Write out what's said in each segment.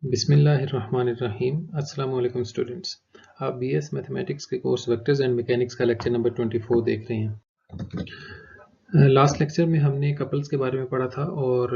बिस्मिल्लाहिर्रहमानिर्रहीम। अस्सलाम वालेकुम स्टूडेंट्स, आप बीएस मैथमेटिक्स के कोर्स वेक्टर्स एंड मैकेनिक्स का लेक्चर नंबर 24 देख रहे हैं। लास्ट लेक्चर में हमने कपल्स के बारे में पढ़ा था और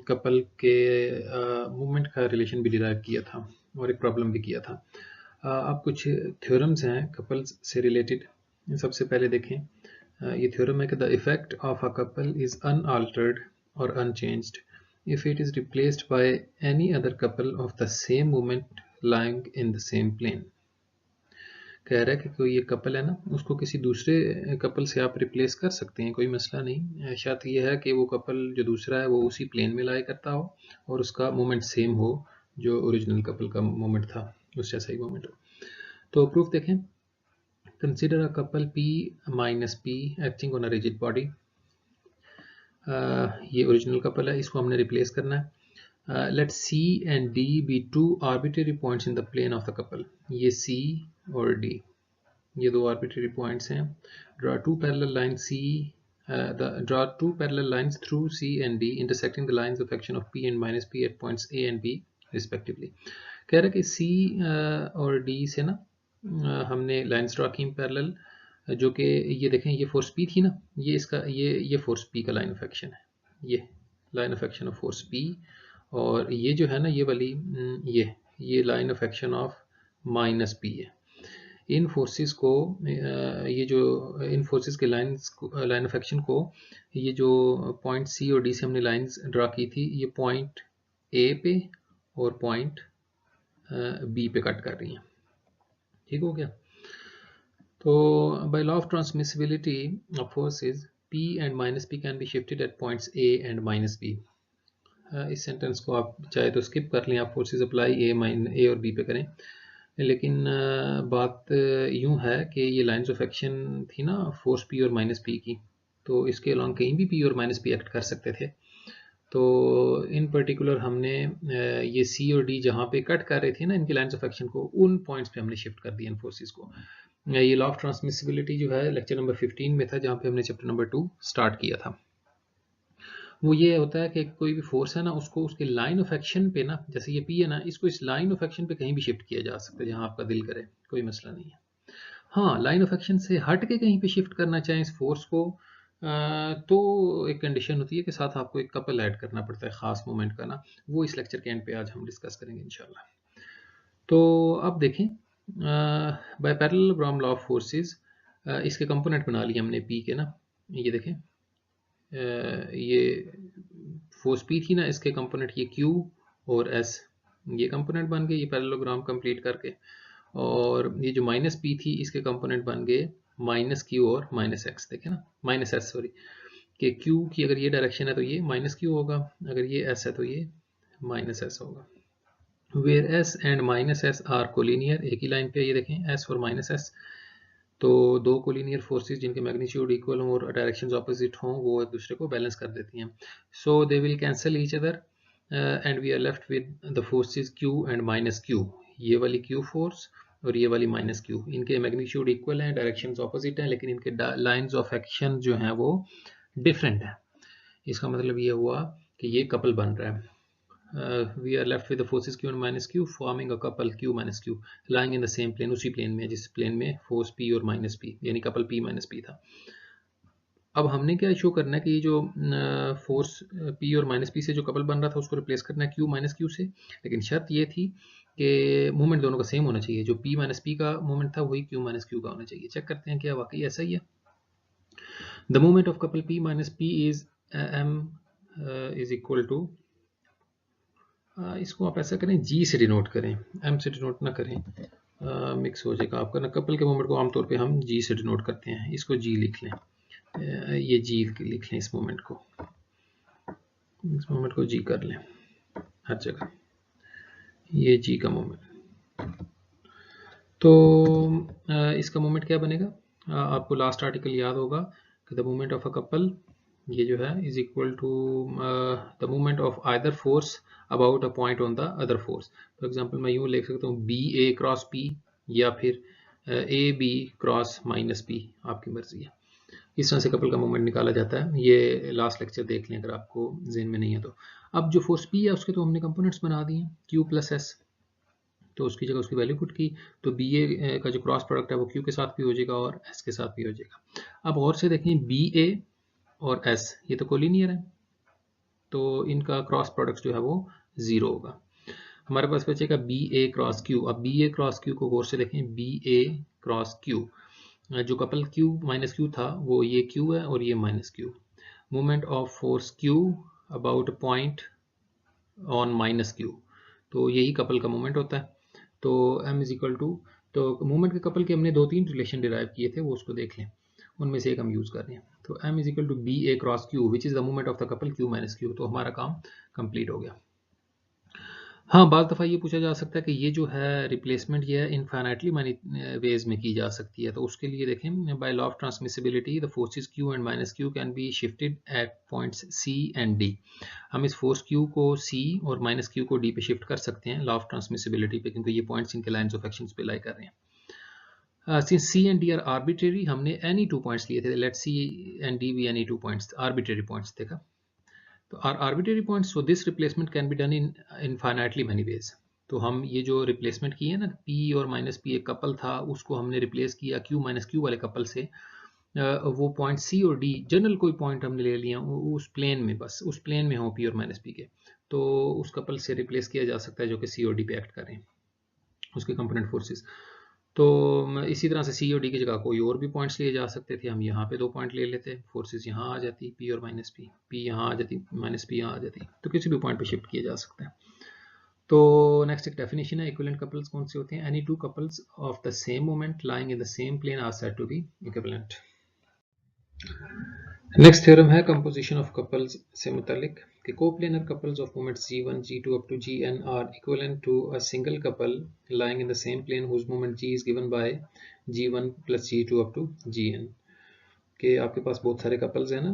कपल के मूवमेंट का रिलेशन भी डिराइव किया था और एक प्रॉब्लम भी किया था। अब कुछ थ्योरम्स हैं कपल्स से रिलेटेड। सबसे पहले देखें, ये थ्योरम है कि the effect of a couple is unaltered और unchanged if it is replaced by any other couple of the same moment lying in the same plane। कह रहा है कि कोई एक कपल है ना, उसको किसी दूसरे कपल से आप रिप्लेस कर सकते हैं, कोई मसला नहीं। शर्त यह है कि वो कपल जो दूसरा है वो उसी प्लेन में लाई करता हो और उसका मोमेंट सेम हो जो ओरिजिनल कपल का मोमेंट था, उस जैसा ही मोमेंट हो। तो प्रूफ देखें, consider a couple P minus P acting on a rigid body. ये ओरिजिनल कपल है, इसको हमने रिप्लेस करना है। Let C and D be two arbitrary points in the plane of the couple। ये C और D ये दो arbitrary points हैं। Draw two parallel lines draw two parallel lines through C and D intersecting the lines of action of P and minus P at points A and B respectively। कह रहा है कि C और D से ना हमने lines draw की parallel, जो कि ये देखें, ये फोर्स P थी ना, ये इसका ये फोर्स P का लाइन ऑफ एक्शन है, ये line of action of force P, और ये जो है ना ये वाली ये line of action of minus P है। इन फोर्सेस को ये जो इन फोर्सेस के लाइन ऑफ एक्शन को ये जो पॉइंट C और D से हमने लाइंस ड्रा की थी, ये पॉइंट A पे और पॉइंट B पे कट कर रही हैं। ठीक हो गया। तो by law of transmissibility of forces P and minus P can be shifted at points A and minus B। इस सेंटेंस को आप चाहे तो स्किप कर लें, आप फोर्सेस अप्लाई ए और बी पे करें, लेकिन बात यूं है कि ये लाइंस ऑफ एक्शन थी ना फोर्स P और माइनस P की, तो इसके अलॉन्ग कहीं भी P और माइनस P एक्ट कर सकते थे। तो इन पर्टिकुलर हमने ये C और D जहाँ पे कट कर रहे थे ना इनकी लाइंस ऑफ एक्शन को, उन पॉइंट्स पे हमने शिफ्ट कर दिया इन फोर्सेस को। ये लॉ ऑफ ट्रांसमिसिबिलिटी जो है लेक्चर नंबर 15 में था, जहाँ पे हमने चैप्टर नंबर 2 स्टार्ट किया था। वो ये होता है कि कोई भी फोर्स है ना, उसको उसके लाइन ऑफ एक्शन पे ना, जैसे ये P है ना, इसको इस लाइन ऑफ एक्शन पे कहीं भी शिफ्ट किया जा सकता है जहां आपका दिल करे, कोई मसला नहीं है। हाँ, लाइन ऑफ एक्शन से हट के कहीं पे शिफ्ट करना चाहें इस फोर्स को, तो एक कंडीशन होती है कि साथ आपको एक कपल ऐड करना पड़ता है खास मोमेंट का ना, वो इस लेक्चर के एंड पे आज हम डिस्कस करेंगे इंशाल्लाह। तो अब देखें, by parallelogram law of forces, इसके कंपोनेंट बना लिए हमने P के ना, ये देखें, ये फोर्स P थी ना, इसके कंपोनेंट ये Q और S, ये कंपोनेंट बन गए ये पैरेललोग्राम कंप्लीट करके, और ये जो माइनस P थी इसके कंपोनेंट बन गए माइनस Q और माइनस X। देखें ना, माइनस S सॉरी, कि Q की अगर ये डायरेक्शन है तो ये माइनस Q होगा, अगर ये S है तो ये माइनस S होगा। Where S and minus S are collinear, एक ही लाइन पे ये देखें S और माइनस S, तो दो कोलिनियर फोर्सेस जिनके मैग्नीट्यूड इक्वल हों और डायरेक्शंस ऑपोजिट हों, वो एक दूसरे को बैलेंस कर देती हैं। So they will cancel each other and we are left with the forces Q and minus Q। ये वाली Q फोर्स और ये वाली माइनस Q, इनके मैग्नीट्यूड इक्वल हैं, डायरेक्शंस ऑपोजिट हैं, लेकिन इनके लाइंस ऑफ एक्शन जो हैं वो डिफरेंट हैं। इसका मतलब ये हुआ कि ये कपल बन रहा है। We are left with the forces Q and minus Q forming a couple Q minus Q lying in the same plane, उसी प्लेन में जिस प्लेन में फोर्स P और माइनस P यानी कपल P माइनस P था। अब हमने क्या शो करना है कि ये जो फोर्स P और माइनस P से जो कपल बन रहा था उसको रिप्लेस करना है Q माइनस Q से, लेकिन शर्त ये थी कि मूवमेंट दोनों का सेम होना चाहिए, जो P माइनस P का मूवमेंट था वही Q माइनस Q का होना चाहिए। चेक करते हैं क्या वाकई ऐसा ही है। The movement of couple P minus P is M is equal to, इसको आप ऐसा करें G से डिनोट करें, M से डिनोट ना करें, मिक्स हो जाएगा आपका ना। कपल के मोमेंट को आमतौर पे हम G से डिनोट करते हैं, इसको G लिख लें, ये G लिख लें, इस मोमेंट को G कर लें हर जगह, ये G का मोमेंट। तो इसका मोमेंट क्या बनेगा, आपको लास्ट आर्टिकल याद होगा कि the moment of a couple, ये जो है is equal to the moment of either force about a point on the other force. For example मैं यूँ लिख सकता हूँ बी ए क्रॉस पी, या फिर A B cross minus P, आपकी मर्जी है। इस तरह से कपल का मोमेंट निकाला जाता है। ये लास्ट लेक्चर देख लें अगर आपको ज़हन में नहीं है तो। अब जो फोर्स P है उसके तो हमने कंपोनेंट्स बना दिए Q प्लस S, तो उसकी जगह उसकी वैल्यू पुट की, तो BA का जो क्रॉस प्रोडक्ट है वो Q के साथ भी हो जाएगा और S के साथ भी हो जाएगा। अब और से देखें BA और S ये तो कोलिनियर है, तो इनका क्रॉस प्रोडक्ट जो है वो 0 होगा। हमारे पास बचेगा BA क्रॉस Q। अब BA क्रॉस Q को गौर से देखें, BA क्रॉस Q, जो कपल Q माइनस Q था वो ये Q है और ये minus Q। Moment of force Q about point on minus Q, तो यही कपल का मोमेंट होता है। तो M इज इक्वल टू, तो मोमेंट के कपल के हमने 2-3 रिलेशन डिराइव किए थे, वो उसको देख लें, उनमें से एक हम यूज कर रहे हैं। तो M is equal to BA cross Q which is the moment of the couple Q minus Q, तो हमारा काम कंप्लीट हो गया। हाँ, बाज़ दफ़ा ये पूछा जा सकता है कि ये जो है रिप्लेसमेंट ये है इनफाइनाइटली मैनी वेज में की जा सकती है, तो उसके लिए देखें, by law of transmissibility the forces Q and minus Q can be shifted at points C and D। हम इस फोर्स Q को C और माइनस Q को D पे शिफ्ट कर सकते हैं लॉ ऑफ ट्रांसमिसिबिलिटी पे, क्योंकि ये पॉइंट्स इनके लाइन्स ऑफ एक्शन पे लाई कर रहे हैं। Since C and D are arbitrary, हमने एनी 2 पॉइंट्स लिए थे, लेट C एंड D भी एनी 2 पॉइंट्स, आर्बिट्रेरी पॉइंट्स देखा। तो are arbitrary points, so this replacement can be done in infinitely many ways. तो हम ये जो रिप्लेसमेंट किए ना, P और माइनस P एक कपल था, उसको हमने रिप्लेस किया Q माइनस Q वाले कपल से। वो पॉइंट C और D जनरल कोई पॉइंट हमने ले लिया उस प्लेन में, बस उस प्लेन में हो P और माइनस P के, तो उस कपल से रिप्लेस किया जा सकता है जो कि C और D पे एक्ट करें, उसके कंपोनेंट फोर्सेस। तो इसी तरह से C और D की जगह कोई और भी पॉइंट्स लिए जा सकते थे, हम यहाँ पे 2 पॉइंट ले लेते, फोर्सेस यहाँ आ जाती P और माइनस P, P यहाँ आ जाती, माइनस P यहाँ आ जाती, तो किसी भी पॉइंट पे शिफ्ट किया जा सकता है। तो नेक्स्ट एक डेफिनेशन है, इक्विवेलेंट कपल्स कौन से होते हैं? Any 2 couples of the same moment lying in the same plane are said to be equivalent. Next theorem है कंपोजिशन ऑफ कपल्स से मुतालिक कि coplanar couples of moments G1, G2 up to Gn are equivalent to a single couple lying in the same plane whose moment G is given by G1 plus G2 up to Gn। कि आपके पास बहुत सारे couples हैं ना,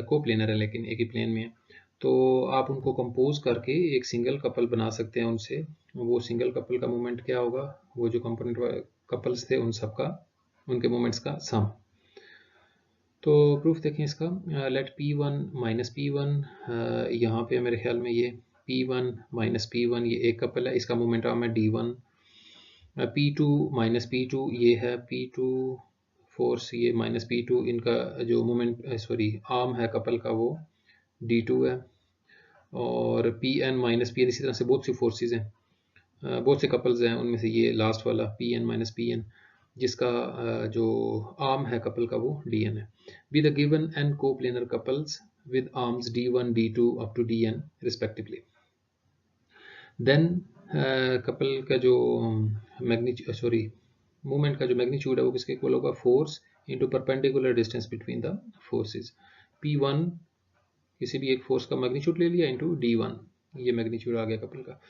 coplanar है लेकिन एक ही plane में है, तो आप उनको कंपोज करके एक सिंगल कपल बना सकते हैं उनसे। वो सिंगल कपल का मोमेंट क्या होगा? वो जो कंपोनेंट कपल्स थे उन सब का, उनके मोमेंट्स का सम। तो प्रूफ देखें इसका, लेट P1 माइनस P1, यहाँ पे मेरे ख्याल में ये P1 माइनस P1 ये एक कपल है, इसका मोमेंट आर्म है D1। P2 माइनस P2 ये है P2 फोर्स, ये माइनस P2, इनका जो मोमेंट सॉरी आर्म है कपल का वो D2 है। और Pn माइनस Pn, इसी तरह से बहुत सी फोर्सेस हैं, बहुत से कपल्स हैं, उनमें से ये लास्ट वाला Pn माइनस Pn जिसका जो आर्म है कपल का वो Dn है। Be the given n coplanar couples with arms D1 D2 up to Dn respectively, then couple का जो मैग्नीट्यूड सॉरी मूवमेंट का जो मैग्नीट्यूड है वो किसके इक्वल होगा? Force into perpendicular distance between the forces. P1 किसी भी एक फोर्स का मैग्नीट्यूड ले लिया इंटू D1, ये मैग्नीट्यूड आ गया कपल का।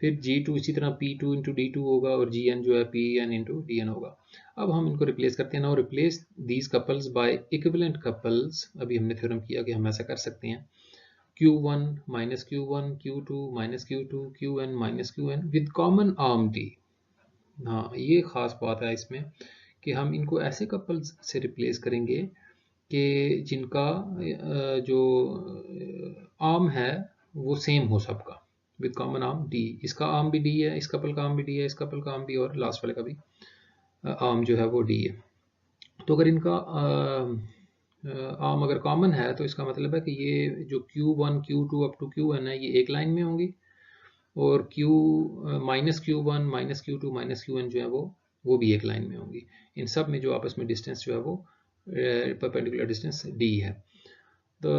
फिर G2 इसी तरह P2 इंटू D2 होगा और Gn जो है Pn इंटू Dn होगा। अब हम इनको रिप्लेस करते हैं ना, और replace these couples by equivalent couples. अभी हमने थ्योरम किया कि हम ऐसा कर सकते हैं, Q1 minus Q1, Q2 minus Q2, Qn minus Qn with common arm D। हाँ, ये खास बात है इसमें कि हम इनको ऐसे कपल्स से रिप्लेस करेंगे कि जिनका जो आर्म है वो सेम हो सबका, विद कॉमन आर्म D। इसका आर्म भी D है, इस कपल का आर्म भी D है, इस कपल का आर्म भी, और लास्ट वाले का भी आर्म जो है वो D है। तो अगर इनका आर्म अगर कॉमन है तो इसका मतलब है कि ये जो Q1 Q2 up to Qn है ये एक लाइन में होंगी, और minus Q1 minus Q2 minus Qn जो है वो भी एक लाइन में होंगी। इन सब में जो आपस में डिस्टेंस जो है वो परपेंडिकुलर डिस्टेंस D है। तो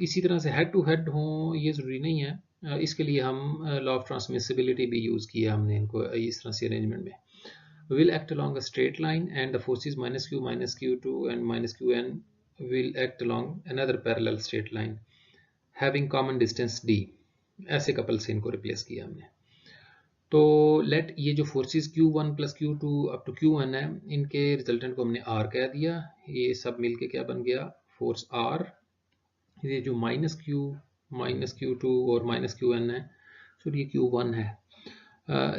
इसी तरह से हेड टू हेड हो ये ज़रूरी नहीं है, इसके लिए हम लॉ ऑफ ट्रांसमिसिबिलिटी भी यूज़ किया हमने इनको इस तरह से अरेंजमेंट में। will act along a straight line and the forces minus Q2 and minus Qn will act along another parallel straight line having common distance D। ऐसे कपल से इनको रिप्लेस किया हमने। तो लेट ये जो forces Q1 plus Q2 up to Qn है, इनके रिजल्टेंट को हमने R कह दिया, ये सब मिलके क्या बन गया? Force R। ये जो माइनस Q2 और माइनस Qn है, सो ये Q1 है,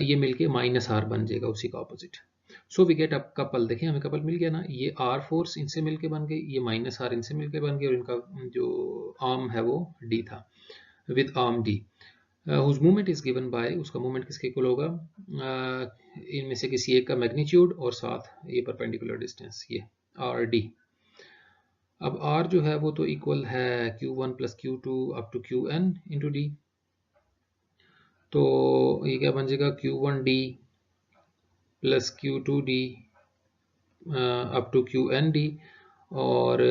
ये मिलके माइनस R बन जाएगा उसी का opposite. So we get a couple. देखिए हमें कपल मिल गया ना, ये आर फोर्स इनसे मिलके बन गई, ये माइनस आर इनसे मिलके बन गई, और इनका जो आर्म है वो डी था, with arm D, whose movement is given by, उसका मूवमेंट किसके इक्वल होगा, इनमें से किसी एक का मैग्नीट्यूड और साथ ये परपेंडिकुलर डिस्टेंस, ये आर डी। अब r जो है वो तो इक्वल है q1 plus Q2 up to Qn into D. तो ये क्या बन जाएगा, Q1d plus Q2d up to Qnd। और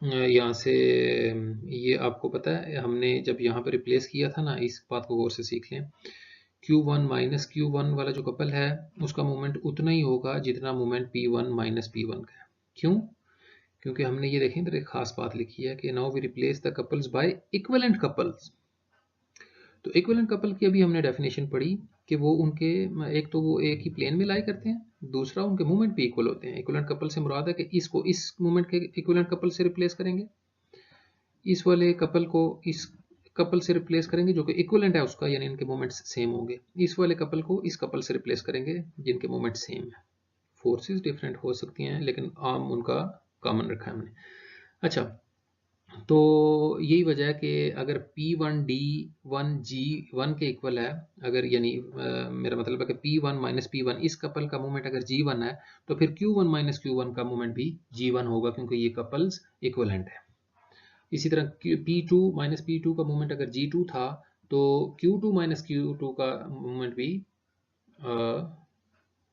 यहाँ से ये आपको पता है, हमने जब यहाँ पर रिप्लेस किया था ना, इस बात को गौर से सीख लें, Q1 माइनस Q1 वाला जो कपल है उसका मोमेंट उतना ही होगा जितना मोमेंट P1 माइनस P1 का है। क्यों? क्योंकि हमने ये देखें इधर एक खास बात लिखी है कि now we replace the couples by equivalent couples. तो इक्विवेलेंट कपल की अभी हमने डेफिनेशन पढ़ी कि वो उनके, एक तो वो एक ही प्लेन में लाई करते हैं, दूसरा उनके मूवमेंट भी इक्वल होते हैं। इक्विवेलेंट कपल से मुराद है कि इसको इस मूवमेंट के इक्विवेलेंट कपल से रिप्लेस करेंगे, इस वाले कपल को इस कपल से रिप्लेस करेंगे जो कि इक्विवेलेंट है उसका, यानी इनके मोमेंट्स सेम होंगे। इस वाले कपल को इस कपल से रिप्लेस करेंगे जिनके मोमेंट सेम है। फोर्सेस डिफरेंट हो सकती हैं लेकिन आर्म उनका कॉमन रखा है हमने। अच्छा, तो यही वजह है कि अगर P1D1G1 के इक्वल है, अगर यानी मेरा मतलब है कि P1 माइनस P1 इस कपल का मोमेंट अगर G1 है तो फिर Q1 माइनस Q1 का मोमेंट भी G1 होगा, क्योंकि ये कपल्स इक्वलेंट है। इसी तरह P2 माइनस P2 का मोमेंट अगर G2 था तो Q2 माइनस Q2 का मोमेंट भी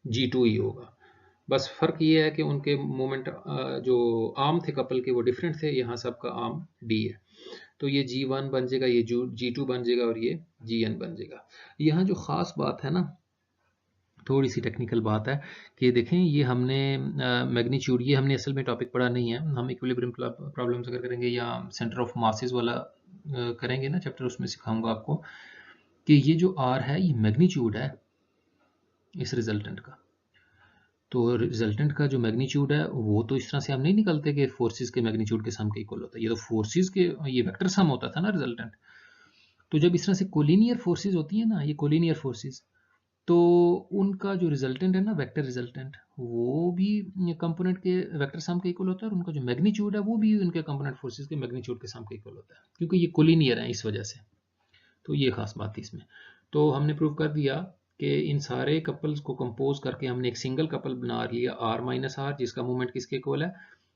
G2 ही होगा। बस फर्क ये है कि उनके मोमेंट जो आर्म थे कपल के वो डिफरेंट थे, यहाँ सबका आर्म डी है। तो ये G1 बन जाएगा, ये G2 बन जाएगा और ये Gn बन जाएगा। यहाँ जो ख़ास बात है ना, थोड़ी सी टेक्निकल बात है कि देखें ये हमने मैग्नीट्यूड, ये हमने असल में टॉपिक पढ़ा नहीं है, हम इक्विलिब्रियम प्रॉब्लम्स अगर करेंगे या सेंटर ऑफ मासेस वाला करेंगे ना चैप्टर, उसमें सिखाऊंगा आपको कि ये जो R है ये मैग्नीट्यूड है इस रिजल्टेंट का। तो रिजल्टेंट का जो मैग्नीट्यूड है वो तो इस तरह से हम नहीं निकलते कि फोर्सेस के मैग्नीट्यूड के सम के इक्वल होता है, ये तो फोर्सेस के, ये वेक्टर सम होता था ना रिजल्टेंट। तो जब इस तरह से कोलिनियर फोर्सेस होती है ना, ये कोलिनियर फोर्सेस, तो उनका जो रिजल्टेंट है ना, वेक्टर रिजल्टेंट, वो भी कंपोनेंट के वेक्टर सम के इक्वल होता है, और उनका जो मैग्नीट्यूड है वो भी उनके कंपोनेंट फोर्सेस के मैग्नीट्यूड के सम के इक्वल होता है, क्योंकि ये कोलिनियर है इस वजह से। तो ये खास बात थी इसमें। तो हमने प्रूव कर दिया कि इन सारे कपल्स को कंपोज करके हमने एक सिंगल कपल बना लिया R माइनस R, जिसका मूवमेंट किसके इक्वल है,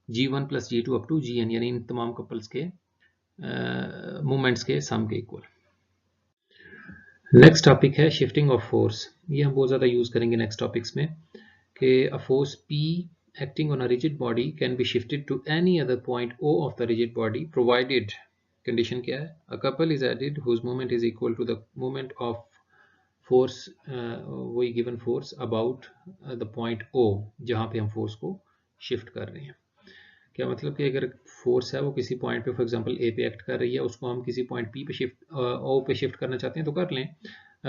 G1 plus G2 up to Gn, यानी इन तमाम कपल्स के मूवमेंट्स के सम के इक्वल। नेक्स्ट टॉपिक है शिफ्टिंग ऑफ फोर्स। ये हम बहुत ज़्यादा यूज़ करेंगे नेक्स्ट टॉपिक्स में कि a force P acting on a rigid body can be shifted to any other point O of the rigid body provided, condition क्या है, a couple is added whose moment is equal to the moment of force, वही given force about the point O जहाँ पे हम force को shift कर रहे हैं। क्या मतलब कि अगर फोर्स है वो किसी पॉइंट पे फॉर एग्जांपल A पे एक्ट कर रही है, उसको हम किसी पॉइंट P पे शिफ्ट O पे शिफ्ट करना चाहते हैं तो कर लें,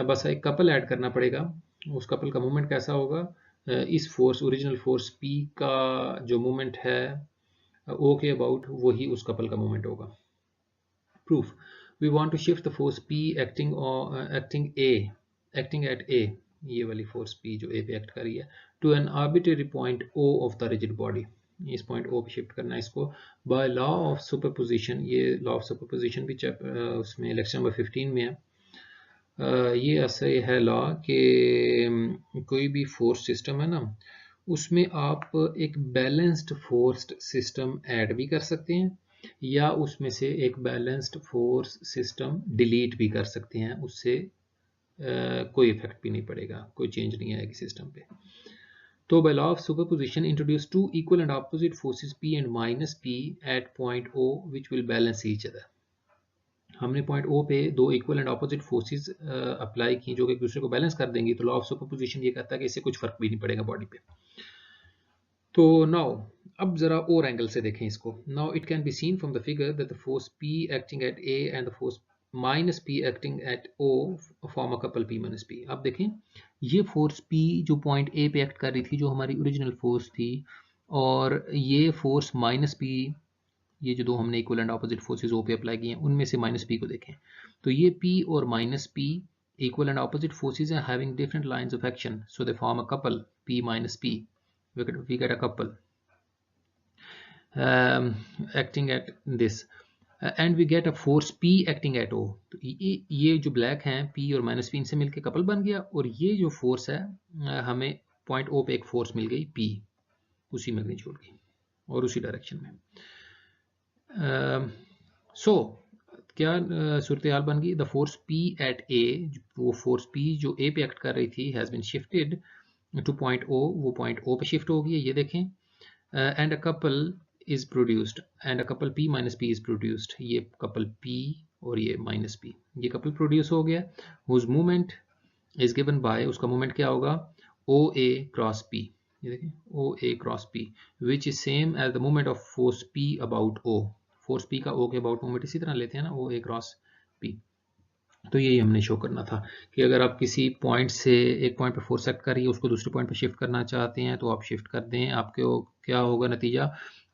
बस एक कपल ऐड करना पड़ेगा। उस कपल का मूवमेंट कैसा होगा, इस फोर्स ओरिजिनल फोर्स P का जो मूवमेंट है O के अबाउट, वही उस कपल का मूवमेंट होगा। Proof, we want to shift the force P acting at A, ये वाली फोर्स P जो A पे एक्ट कर रही है, to an arbitrary point O of the rigid body, इस पॉइंट O पे शिफ्ट करना है इसको बाय लॉ ऑफ सुपरपोजिशन। ये लॉ ऑफ सुपरपोजिशन भी उसमें लेक्चर नंबर 15 में है। ये ऐसे है लॉ कि कोई भी फोर्स सिस्टम है ना, उसमें आप एक बैलेंस्ड फोर्स्ड सिस्टम ऐड भी कर सकते हैं या उसमें से एक बैलेंस्ड फोर्स सिस्टम डिलीट भी कर सकते हैं, उससे कोई इफेक्ट भी नहीं पड़ेगा, कोई चेंज नहीं आएगी सिस्टम पे। तो by law of superposition introduce two equal and opposite forces P and minus P at point O which will balance each other. हमने पॉइंट O पे दो equal and opposite forces apply की जो कि एक दूसरे को बैलेंस कर देंगी, तो लॉ ऑफ सुपरपोजिशन ये कहता है कि इससे कुछ फर्क भी नहीं पड़ेगा बॉडी पे। तो नाउ अब जरा और एंगल से देखें इसको। Now it can be seen from the figure that the force P acting at A and the force minus P acting eight O form a couple P minus P। अब देखें ये force P जो point A पे act कर रही थी, जो हमारी ओरिजिनल फोर्स थी, और ये फोर्स माइनस P, ये जो दो हमने equal and opposite forces O पे अप्लाई किए हैं, उनमें से माइनस P को देखें तो ये P और minus P equal and opposite forces are having different lines of action, so they form a couple P minus P. We get a couple acting at this, and we get a force P acting at O. तो ये जो black हैं P और minus P, इनसे मिलके couple बन गया, और ये जो फोर्स है हमें पॉइंट O पे एक फोर्स मिल गई P, उसी मैग्नीट्यूड की और उसी डायरेक्शन में. सो क्या सूरत हाल बन गई? The force P at A, वो फोर्स P जो A पे एक्ट कर रही थी has been shifted to point O, वो पॉइंट O पे शिफ्ट हो गई है, ये देखें. And a couple is produced, and a couple P minus P is produced, ये कपल P और ये माइनस P, ये कपल प्रोड्यूस हो गया. Whose movement is given by, उसका मूवमेंट क्या होगा? OA क्रॉस P, ये देखें OA cross P, which is same as the movement of force P about O. Force P का O के अबाउट मूवमेंट इसी तरह लेते हैं ना, OA क्रॉस P. तो यही हमने शो करना था कि अगर आप किसी पॉइंट से एक पॉइंट पे फोर्स एक्ट कर रही है, उसको दूसरे पॉइंट पे शिफ्ट करना चाहते हैं, तो आप शिफ्ट कर दें. आपको क्या होगा नतीजा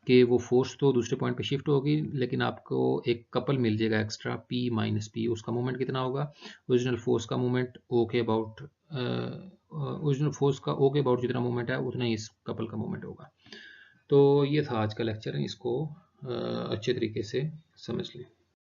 कि वो फोर्स तो दूसरे पॉइंट पे शिफ्ट होगी, लेकिन आपको एक कपल मिल जाएगा एक्स्ट्रा P माइनस P. उसका मूवमेंट कितना होगा? ओरिजिनल फोर्स का मूवमेंट O के अबाउट, ओरिजिनल फोर्स का O के अबाउट जितना मूवमेंट है उतना ही इस कपल का मूवमेंट होगा. तो ये था आज का लेक्चर, इसको अच्छे तरीके से समझ लें.